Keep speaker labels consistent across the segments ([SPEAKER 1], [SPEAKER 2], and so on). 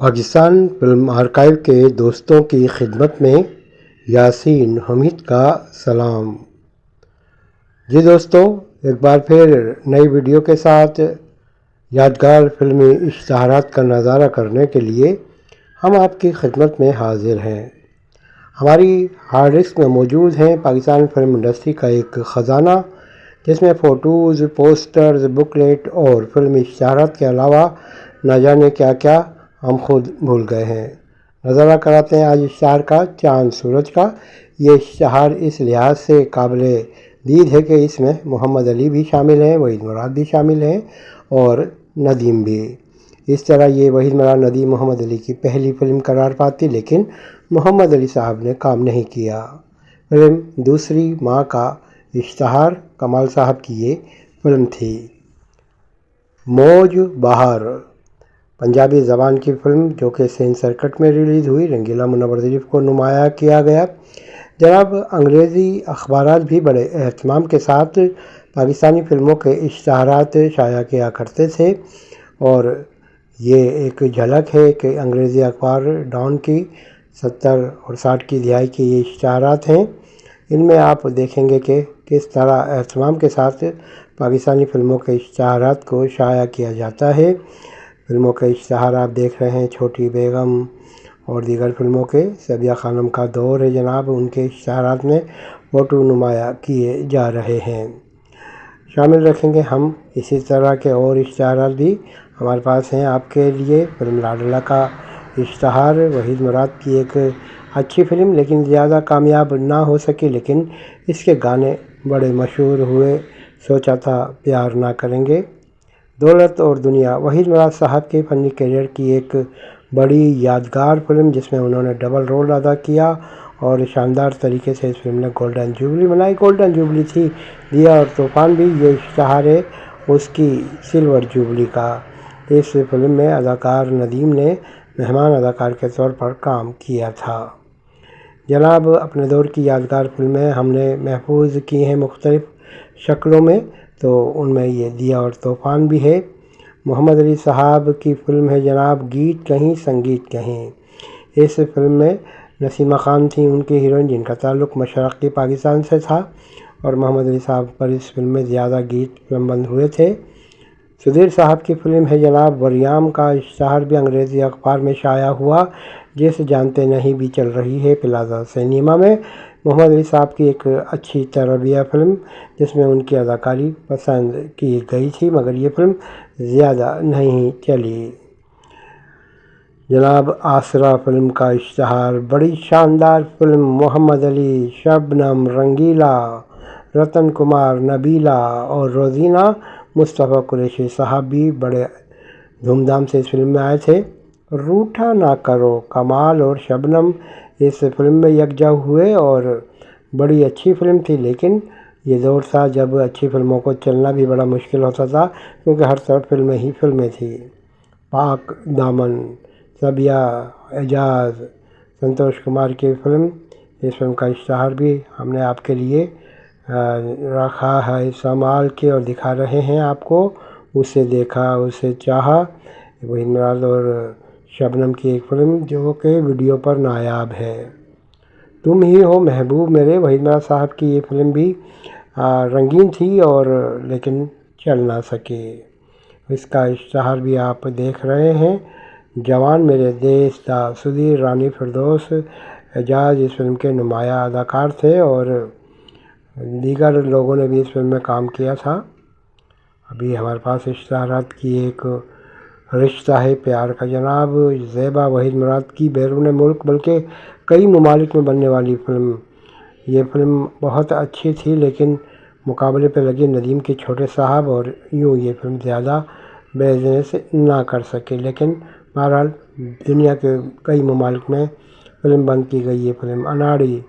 [SPEAKER 1] Pakistan film archive کے دوستوں کی خدمت میں یاسین حمید کا سلام۔ جی دوستو، ایک بار پھر نئی ویڈیو کے ساتھ یادگار فلمی اشتہارات کا نظارہ کرنے کے لیے ہم آپ کی خدمت میں حاضر ہیں۔ ہماری ہارڈ ڈسک میں موجود ہیں پاکستان فلم انڈسٹری کا ایک خزانہ، جس میں فوٹوز، پوسٹرز، بکلیٹ اور فلمی اشتہارات کے علاوہ نہ جانے کیا کیا ہم خود بھول گئے ہیں۔ نظارہ کراتے ہیں آج اشتہار کا، چاند سورج کا۔ یہ اشتہار اس لحاظ سے قابل دید ہے کہ اس میں محمد علی بھی شامل ہیں، وحید مراد بھی شامل ہیں اور ندیم بھی۔ اس طرح یہ وحید مراد ندیم محمد علی کی پہلی فلم قرار پاتی، لیکن محمد علی صاحب نے کام نہیں کیا۔ فلم دوسری ماں کا اشتہار کمال صاحب کی یہ فلم تھی۔ موج بہار پنجابی زبان کی فلم جو کہ سینسر سرکٹ میں ریلیز ہوئی، رنگیلا منور ظریف کو نمایاں کیا گیا۔ جناب، انگریزی اخبارات بھی بڑے اہتمام کے ساتھ پاکستانی فلموں کے اشتہارات شائع کیا کرتے تھے، اور یہ ایک جھلک ہے کہ انگریزی اخبار ڈان کی 70 اور 60 کی دہائی کے یہ اشتہارات ہیں۔ ان میں آپ دیکھیں گے کہ کس طرح اہتمام کے ساتھ پاکستانی فلموں کے اشتہارات کو شائع کیا جاتا ہے۔ فلموں کے اشتہار آپ دیکھ رہے ہیں، چھوٹی بیگم اور دیگر فلموں کے۔ سبیہ خانم کا دور ہے جناب، ان کے اشتہارات میں فوٹو نمایاں کیے جا رہے ہیں۔ شامل رکھیں گے ہم اسی طرح کے اور اشتہارات بھی ہمارے پاس ہیں آپ کے لیے۔ فلم لاڈلا کا اشتہار، وحید مراد کی ایک اچھی فلم لیکن زیادہ کامیاب نہ ہو سکی، لیکن اس کے گانے بڑے مشہور ہوئے۔ سوچا تھا پیار نہ کریں گے۔ دولت اور دنیا، وحید مراد صاحب کے فنی کیریئر کی ایک بڑی یادگار فلم، جس میں انہوں نے ڈبل رول ادا کیا اور شاندار طریقے سے اس فلم نے گولڈن جوبلی منائی۔ گولڈن جوبلی تھی دیا اور طوفان بھی، یہ اشتہار ہے اس کی سلور جوبلی کا۔ اس فلم میں اداکار ندیم نے مہمان اداکار کے طور پر کام کیا تھا۔ جناب، اپنے دور کی یادگار فلمیں ہم نے محفوظ کی ہیں مختلف شکلوں میں، تو ان میں یہ دیا اور طوفان بھی ہے۔ محمد علی صاحب کی فلم ہے جناب گیت کہیں سنگیت کہیں۔ اس فلم میں نسیمہ خان تھیں ان کی ہیروئن، جن کا تعلق مشرقی پاکستان سے تھا، اور محمد علی صاحب پر اس فلم میں زیادہ گیت فلم بند ہوئے تھے۔ سدھیر صاحب کی فلم ہے جناب وریام کا اشتہار بھی انگریزی اخبار میں شائع ہوا، جس جانتے نہیں بھی چل رہی ہے پلازا سنیما میں۔ محمد علی صاحب کی ایک اچھی تربیہ فلم، جس میں ان کی اداکاری پسند کی گئی تھی، مگر یہ فلم زیادہ نہیں چلی۔ جناب، آسرا فلم کا اشتہار، بڑی شاندار فلم، محمد علی، شبنم، رنگیلا، رتن کمار، نبیلہ اور روزینہ۔ مصطفیٰ قریشی صاحب بھی بڑے دھوم دھام سے اس فلم میں آئے تھے۔ روٹھا نہ کرو، کمال اور شبنم اس فلم میں یکجا ہوئے اور بڑی اچھی فلم تھی، لیکن یہ دور تھا جب اچھی فلموں کو چلنا بھی بڑا مشکل ہوتا تھا، کیونکہ ہر طرف فلمیں ہی فلمیں تھیں۔ پاک دامن، سبیہ، اعجاز، سنتوش کمار کی فلم، اس فلم کا اشتہار بھی ہم نے آپ کے لیے رکھا ہے سنبھال کے اور دکھا رہے ہیں آپ کو۔ اسے دیکھا اسے چاہا، وحید مراد اور شبنم کی ایک فلم جو کہ ویڈیو پر نایاب ہے۔ تم ہی ہو محبوب میرے، وحید مراد صاحب کی یہ فلم بھی رنگین تھی اور لیکن چل نہ سکی۔ اس کا اشتہار بھی آپ دیکھ رہے ہیں۔ جوان میرے دیس دا، سدھیر، رانی فردوس، اعجاز اس فلم کے نمایاں اداکار تھے اور دیگر لوگوں نے بھی اس فلم میں کام کیا تھا۔ ابھی ہمارے پاس اشتہارات کی ایک رشتہ ہے پیار کا جناب، زیبا وحید مراد کی بیرون ملک بلکہ کئی ممالک میں بننے والی فلم۔ یہ فلم بہت اچھی تھی، لیکن مقابلے پہ لگی ندیم کے چھوٹے صاحب، اور یوں یہ فلم زیادہ بزنس نہ کر سکے، لیکن بہرحال دنیا کے کئی ممالک میں فلم بند کی گئی۔ یہ فلم اناڑی،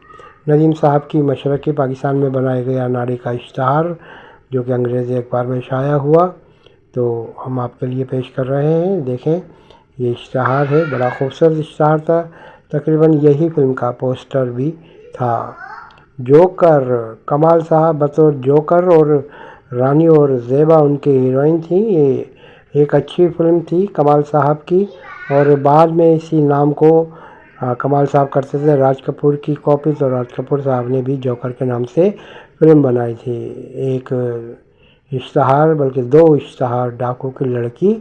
[SPEAKER 1] ندیم صاحب کی مشرقی پاکستان میں بنائے گئے اناڑی کا اشتہار، جو کہ انگریزی اخبار میں شائع ہوا، تو ہم آپ کے لیے پیش کر رہے ہیں۔ دیکھیں، یہ اشتہار ہے، بڑا خوبصورت اشتہار تھا، تقریباً یہی فلم کا پوسٹر بھی تھا۔ جوکر، کمال صاحب بطور جوکر اور رانی اور زیبا ان کی ہیروئن تھیں۔ یہ ایک اچھی فلم تھی کمال صاحب کی، اور بعد میں اسی نام کو کمال صاحب کرتے تھے راج کپور کی کاپی، تو راج کپور صاحب نے بھی جوکر کے نام سے فلم بنائی تھی۔ ایک اشتہار بلکہ 2 اشتہار، ڈاکو کی لڑکی،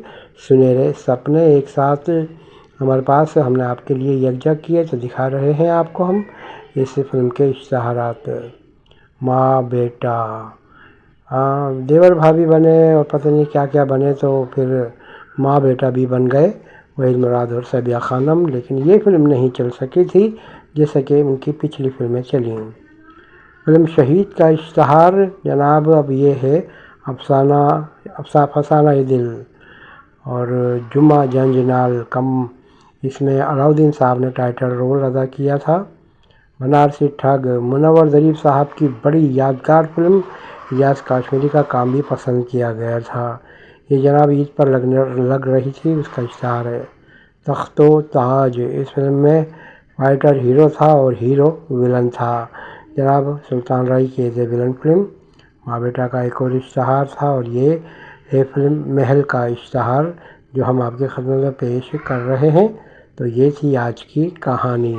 [SPEAKER 1] سنہرے سپنے، ایک ساتھ ہمارے پاس ہم نے آپ کے لیے یکجا کیے، تو دکھا رہے ہیں آپ کو ہم اس فلم کے اشتہارات۔ ماں بیٹا، دیور بھابھی بنے اور پتہ نہیں کیا کیا بنے، تو پھر ماں بیٹا بھی بن گئے وحید مراد اور سعدیہ خانم، لیکن یہ فلم نہیں چل سکی تھی جیسا کہ ان کی پچھلی فلمیں چلیں۔ فلم شہید کا اشتہار جناب اب یہ ہے افسانہ دل، اور جمعہ جنج نال کم، اس میں علاؤدین صاحب نے ٹائٹل رول ادا کیا تھا۔ بنارسی ٹھگ، منور ظریف صاحب کی بڑی یادگار فلم، الیاس کشمیری کا کام بھی پسند کیا گیا تھا۔ یہ جناب عید پر لگ رہی تھی، اس کا اشتہار ہے۔ تخت و تاج، اس فلم میں فائٹر ہیرو تھا اور ہیرو ولن تھا جناب سلطان رائی کی ایز اے ولن فلم۔ ماں بیٹا کا ایک اور اشتہار تھا، اور یہ ہے فلم محل کا اشتہار جو ہم آپ کی خدمت میں پیش کر رہے ہیں۔ تو یہ تھی آج کی کہانی۔